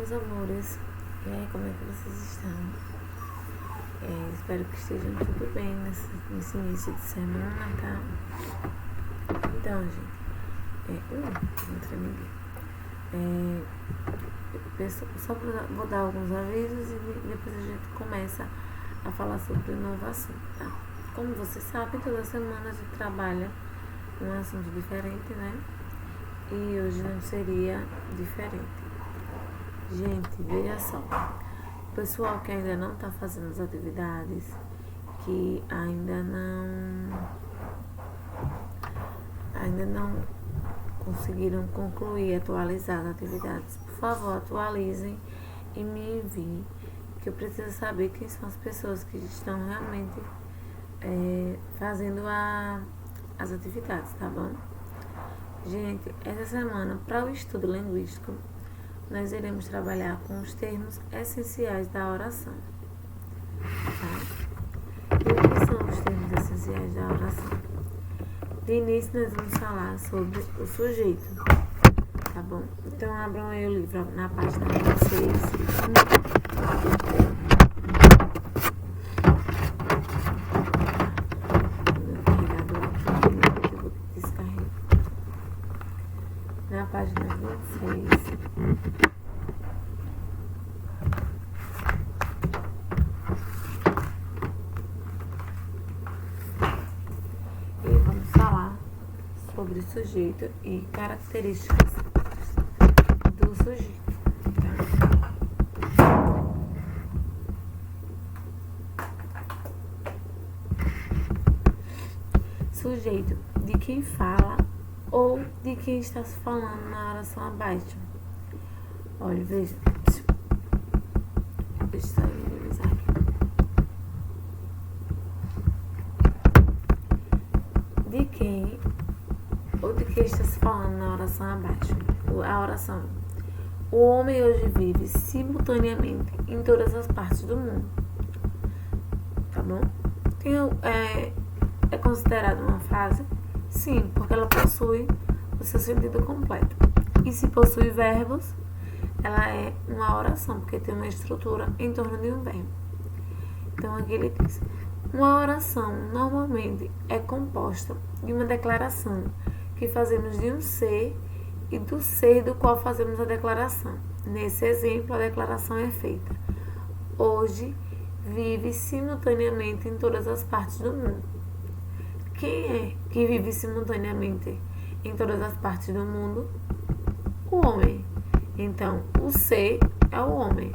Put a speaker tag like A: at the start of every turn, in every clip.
A: meus amores. E aí, como é que vocês estão? Espero que estejam tudo bem nesse início de semana, tá? Então, gente, vou dar alguns avisos e depois a gente começa a falar sobre o novo assunto, tá? Como vocês sabem, toda semana a gente trabalha um assunto diferente, né? E hoje não seria diferente. Gente, veja só, o pessoal que ainda não está fazendo as atividades, que ainda não conseguiram concluir, atualizar as atividades, por favor, atualizem e me enviem, que eu preciso saber quem são as pessoas que estão realmente fazendo as atividades, tá bom? Gente, essa semana, para o estudo linguístico, nós iremos trabalhar com os termos essenciais da oração, tá? E o que são os termos essenciais da oração? De início, nós vamos falar sobre o sujeito, tá bom? Então, abram aí o livro na página 26. Na página 26. E vamos falar sobre sujeito e características do sujeito. Sujeito de quem fala ou de quem está se falando na oração abaixo. Olha, veja. Deixa eu revisar aqui. De quem ou de quem está se falando na oração abaixo. A oração. O homem hoje vive simultaneamente em todas as partes do mundo. Tá bom? É considerada uma frase? Sim, porque ela possui o seu sentido completo. E se possui verbos, ela é uma oração, porque tem uma estrutura em torno de um verbo. Então, aqui ele diz: uma oração normalmente é composta de uma declaração que fazemos de um ser e do ser do qual fazemos a declaração. Nesse exemplo, a declaração é feita: hoje vive simultaneamente em todas as partes do mundo. Quem é que vive simultaneamente em todas as partes do mundo? O homem. Então, o ser é o homem.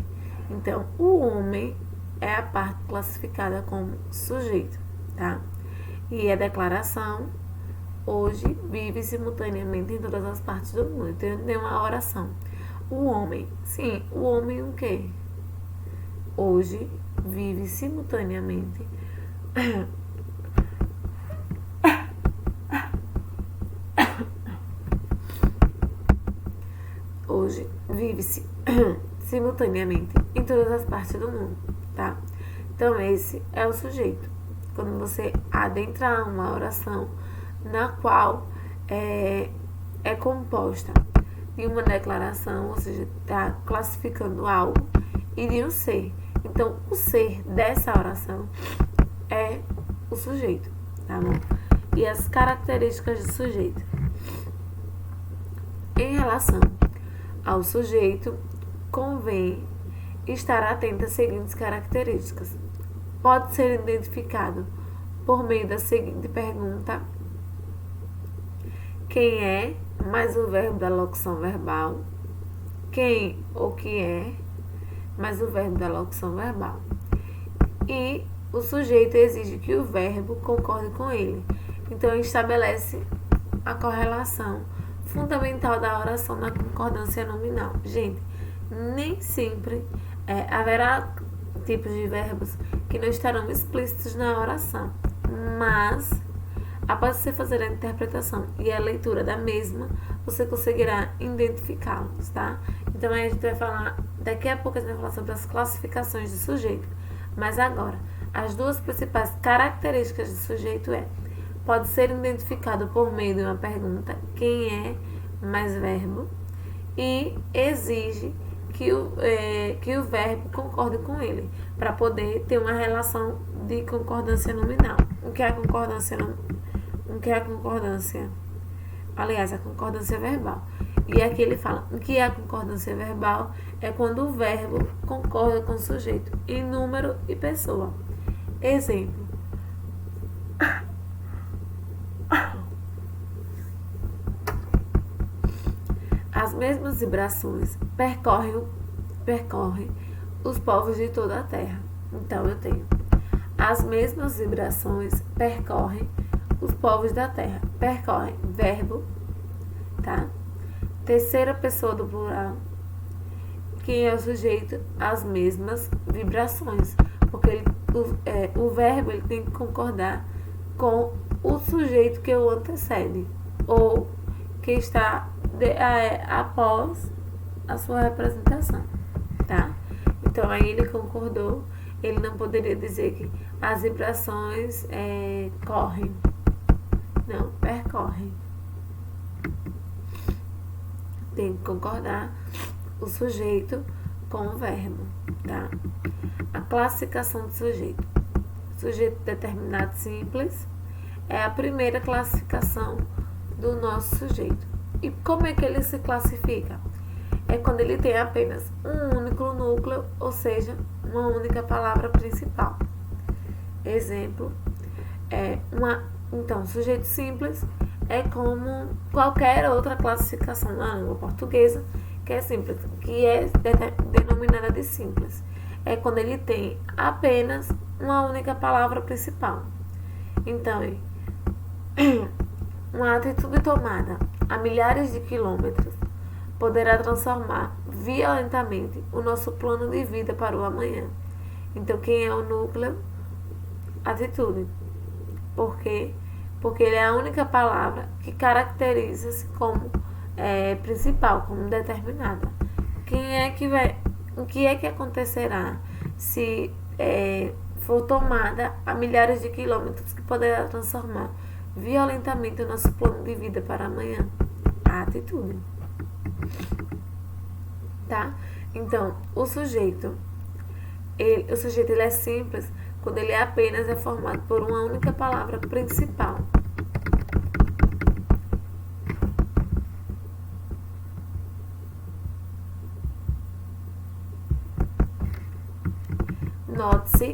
A: Então, o homem é a parte classificada como sujeito, tá? E a declaração, hoje, vive simultaneamente em todas as partes do mundo. Então, tem uma oração. O homem. Sim, o homem o quê? Hoje, vive simultaneamente hoje vive-se simultaneamente em todas as partes do mundo, tá? Então, esse é o sujeito. Quando você adentra uma oração na qual é composta de uma declaração, ou seja, está classificando algo, e de um ser. Então, o ser dessa oração é o sujeito, tá bom? E as características do sujeito. Em relação ao sujeito, convém estar atento às seguintes características. Pode ser identificado por meio da seguinte pergunta: quem é, mais o verbo da locução verbal. Quem ou que é, mais o verbo da locução verbal. E o sujeito exige que o verbo concorde com ele. Então, estabelece a correlação fundamental da oração na concordância nominal. Gente, nem sempre haverá tipos de verbos que não estarão explícitos na oração, mas após você fazer a interpretação e a leitura da mesma, você conseguirá identificá-los, tá? Então, aí a gente vai falar, daqui a pouco a gente vai falar sobre as classificações do sujeito, mas agora, as duas principais características do sujeito pode ser identificado por meio de uma pergunta, quem é, mais verbo, e exige que que o verbo concorde com ele, para poder ter uma relação de concordância nominal. O que é a concordância? O que é a concordância? Aliás, a concordância verbal. E aqui ele fala, o que é a concordância verbal? É quando o verbo concorda com o sujeito em número e pessoa. Exemplo. As mesmas vibrações percorrem os povos de toda a Terra. Então, eu tenho as mesmas vibrações percorrem os povos da Terra. Percorrem, verbo, tá? Terceira pessoa do plural. Quem é o sujeito? As mesmas vibrações. Porque o verbo ele tem que concordar com o sujeito que o antecede. Ou que está após a sua representação, tá? Então, aí ele concordou. Ele não poderia dizer que as vibrações correm. Não, percorrem. Tem que concordar o sujeito com o verbo, tá? A classificação do sujeito. Sujeito determinado simples é a primeira classificação do nosso sujeito. E como é que ele se classifica? É quando ele tem apenas um único núcleo, ou seja, uma única palavra principal. Exemplo, então, sujeito simples é como qualquer outra classificação na língua portuguesa, que é simples, que é denominada de simples. É quando ele tem apenas uma única palavra principal. Então, uma atitude tomada a milhares de quilômetros poderá transformar violentamente o nosso plano de vida para o amanhã. Então, quem é o núcleo? Atitude. Por quê? Porque ele é a única palavra que caracteriza-se como principal, como determinada. O que é que acontecerá se for tomada a milhares de quilômetros que poderá transformar violentamente o nosso plano de vida para amanhã? A atitude. Tá? Então, o sujeito ele é simples quando ele apenas é formado por uma única palavra principal. Note-se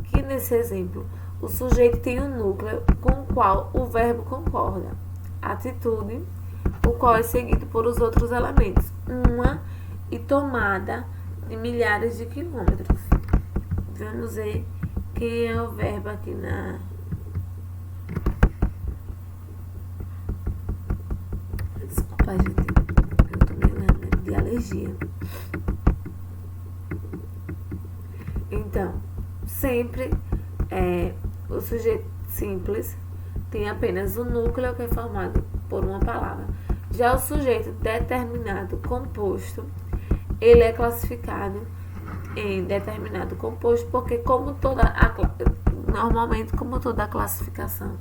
A: que nesse exemplo o sujeito tem um núcleo com o qual o verbo concorda. Atitude, o qual é seguido por os outros elementos. Uma e tomada de milhares de quilômetros. Vamos ver quem é o verbo aqui na... Desculpa, gente. Eu tô meio de alergia. Então, sempre o sujeito simples tem apenas um núcleo que é formado por uma palavra. Já o sujeito determinado composto, ele é classificado em determinado composto, porque normalmente como toda a classificação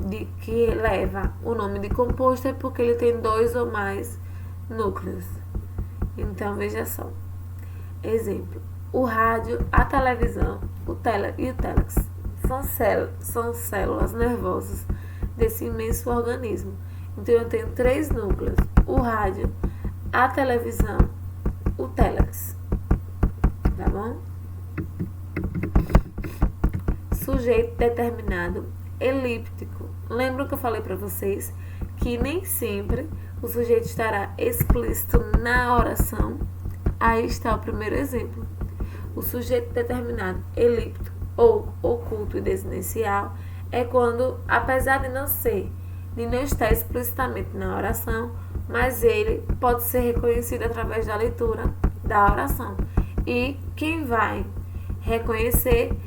A: de que leva o nome de composto é porque ele tem 2 ou mais núcleos. Então, veja só. Exemplo. O rádio, a televisão, o telex são células nervosas desse imenso organismo. Então, eu tenho 3 núcleos. O rádio, a televisão, o telex. Tá bom? Sujeito determinado elíptico. Lembra que eu falei para vocês que nem sempre o sujeito estará explícito na oração? Aí está o primeiro exemplo. O sujeito determinado elíptico ou oculto e desinencial é quando, apesar de não estar explicitamente na oração, mas ele pode ser reconhecido através da leitura da oração. E quem vai reconhecer,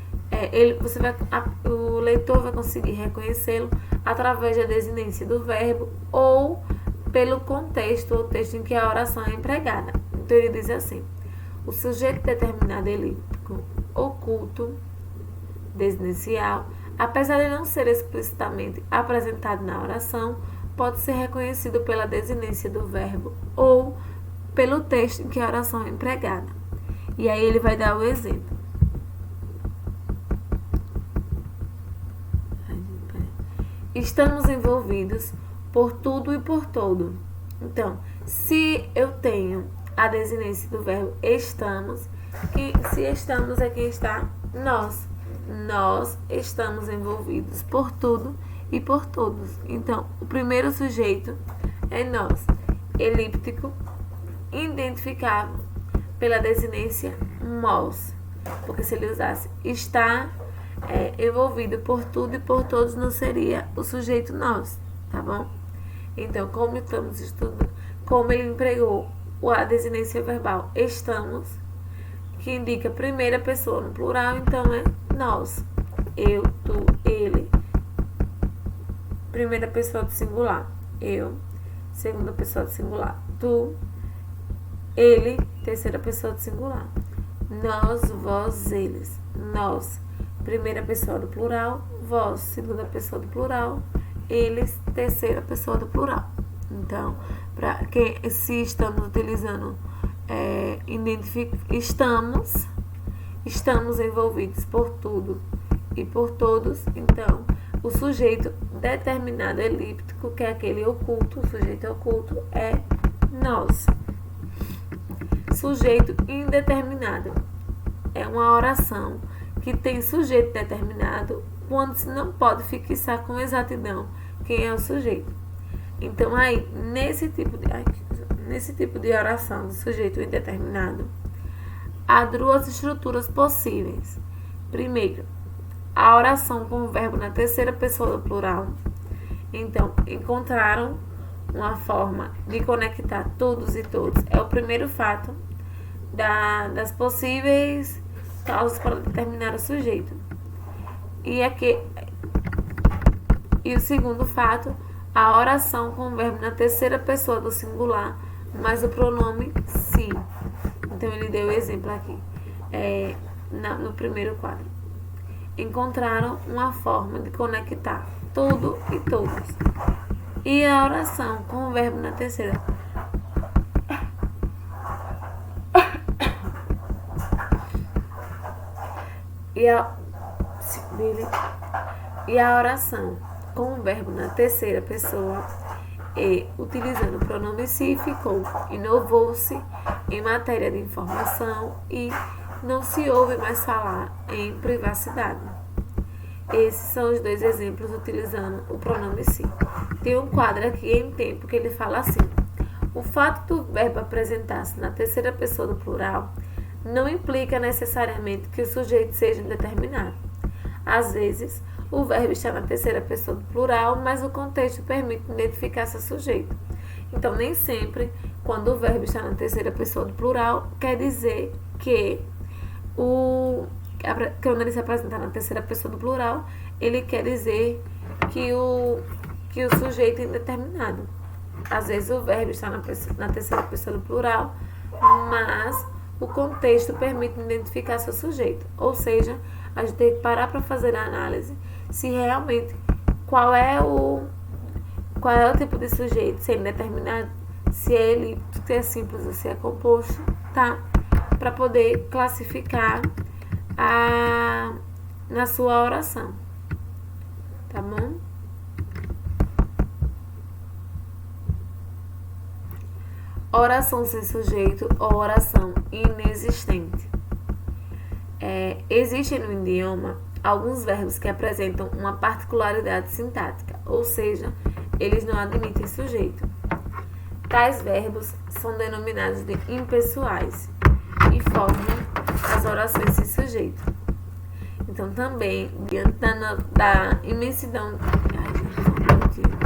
A: o leitor vai conseguir reconhecê-lo através da desinência do verbo ou pelo contexto ou texto em que a oração é empregada. Então ele diz assim: o sujeito determinado elíptico, oculto, desinencial, apesar de não ser explicitamente apresentado na oração, pode ser reconhecido pela desinência do verbo ou pelo texto em que a oração é empregada. E aí ele vai dar o exemplo. Estamos envolvidos por tudo e por todo. Então, se eu tenho a desinência do verbo estamos, se estamos é quem está? Nós. Nós estamos envolvidos por tudo e por todos. Então, o primeiro sujeito é nós, elíptico, identificável pela desinência mos. Porque se ele usasse está envolvido por tudo e por todos, não seria o sujeito nós, tá bom? Então, como estamos estudando, como ele empregou a desinência verbal estamos, que indica primeira pessoa no plural, então é nós. Eu, tu, ele. Primeira pessoa do singular. Eu. Segunda pessoa do singular. Tu. Ele. Terceira pessoa do singular. Nós, vós, eles. Nós. Primeira pessoa do plural. Vós. Segunda pessoa do plural. Eles. Terceira pessoa do plural. Então, se estamos utilizando estamos envolvidos por tudo e por todos, então o sujeito determinado elíptico, que é aquele oculto, o sujeito oculto é nós. Sujeito indeterminado é uma oração que tem sujeito determinado quando se não pode fixar com exatidão quem é o sujeito. Então aí, nesse tipo de oração do sujeito indeterminado, há duas estruturas possíveis. Primeiro, a oração com o verbo na terceira pessoa do plural. Então, encontraram uma forma de conectar todos e todos. É o primeiro fato das possíveis causas para determinar o sujeito. E o segundo fato, a oração com o verbo na terceira pessoa do singular, mas o pronome se. Então, ele deu o exemplo aqui, no primeiro quadro. Encontraram uma forma de conectar tudo e todos. E a oração com o verbo na terceira. E a oração com o verbo na terceira pessoa utilizando o pronome se, ficou, inovou-se em matéria de informação e não se ouve mais falar em privacidade. Esses são os dois exemplos utilizando o pronome se. Tem um quadro aqui em tempo que ele fala assim: o fato do verbo apresentar-se na terceira pessoa do plural não implica necessariamente que o sujeito seja indeterminado. Às vezes, o verbo está na terceira pessoa do plural, mas o contexto permite identificar seu sujeito. Então, nem sempre, quando o verbo está na terceira pessoa do plural, quer dizer que quando ele se apresentar na terceira pessoa do plural, ele quer dizer que o sujeito é indeterminado. Às vezes, o verbo está na terceira pessoa do plural, mas o contexto permite identificar seu sujeito. Ou seja, a gente tem que parar para fazer a análise se realmente qual é o tipo de sujeito, se é indeterminado, se é elíptico, se é simples ou se é composto, tá? Para poder classificar na sua oração, tá bom? Oração sem sujeito ou oração inexistente. Existem no idioma alguns verbos que apresentam uma particularidade sintática, ou seja, eles não admitem sujeito. Tais verbos são denominados de impessoais e formam as orações sem sujeito. Então, também, diante da imensidão... Ai, gente, só um minutinho.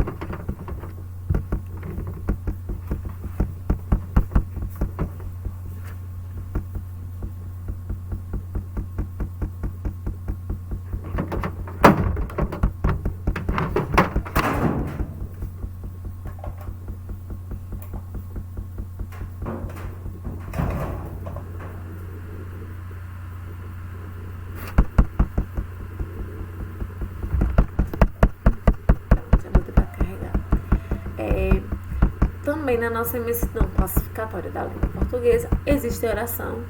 A: também na nossa imensidão classificatória da língua portuguesa existe oração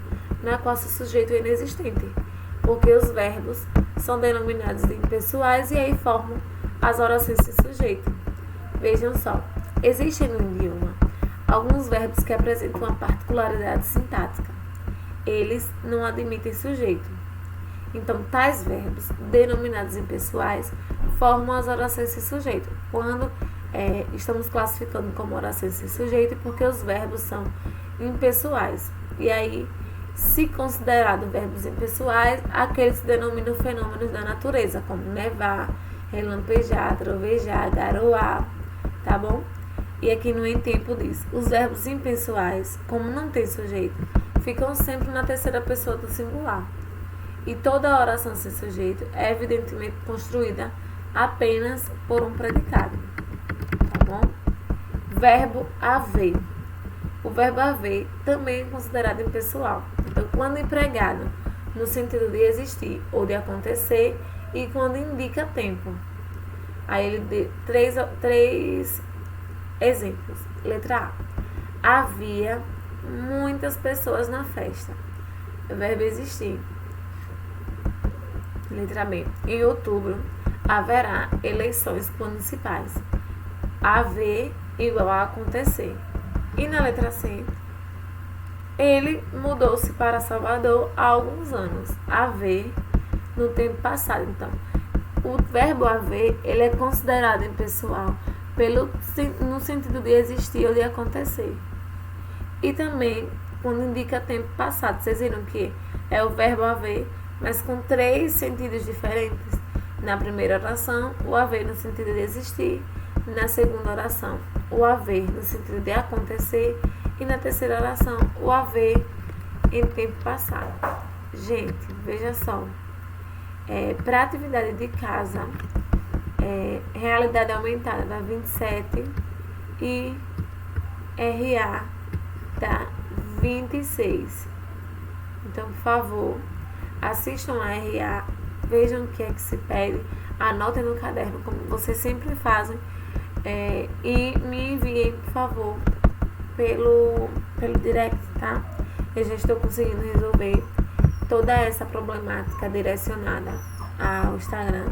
A: na qual se sujeito é inexistente, porque os verbos são denominados de impessoais e aí formam as orações sem sujeito. Vejam só, existem no idioma alguns verbos que apresentam uma particularidade sintática. Eles não admitem sujeito. Então, tais verbos, denominados impessoais, formam as orações sem sujeito. Quando estamos classificando como orações sem sujeito, porque os verbos são impessoais. E aí, se considerado verbos impessoais, aqueles se denominam fenômenos da natureza, como nevar, relampejar, trovejar, garoar, tá bom? E aqui no em tempo diz, os verbos impessoais, como não tem sujeito, ficam sempre na terceira pessoa do singular. E toda oração sem sujeito é evidentemente construída apenas por um predicado, tá bom? Verbo haver. O verbo haver também é considerado impessoal. Então, quando empregado no sentido de existir ou de acontecer e quando indica tempo. Aí ele deu três exemplos. Letra A. Havia muitas pessoas na festa. O verbo existir. Letra B. Em outubro haverá eleições municipais. Haver igual a acontecer. E na letra C, ele mudou-se para Salvador há alguns anos. Haver no tempo passado. Então, o verbo haver, ele é considerado impessoal no sentido de existir ou de acontecer. E também quando indica tempo passado. Vocês viram que é o verbo haver, mas com 3 sentidos diferentes. Na primeira oração, o haver no sentido de existir. Na segunda oração, o haver no sentido de acontecer. E na terceira oração, o haver em tempo passado. Gente, veja só. Para atividade de casa, realidade aumentada dá 27 e RA dá 26. Então, por favor, assistam a RA, vejam o que é que se pede, anotem no caderno, como vocês sempre fazem, e me enviem, por favor, pelo direct, tá? Eu já estou conseguindo resolver toda essa problemática direcionada ao Instagram.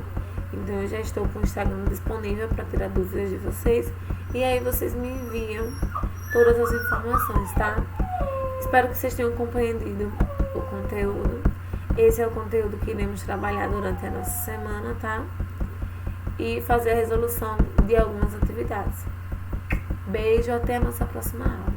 A: Então, eu já estou com o Instagram disponível para tirar dúvidas de vocês. E aí, vocês me enviam todas as informações, tá? Espero que vocês tenham compreendido o conteúdo. Esse é o conteúdo que iremos trabalhar durante a nossa semana, tá? E fazer a resolução de algumas atividades. Beijo, até a nossa próxima aula.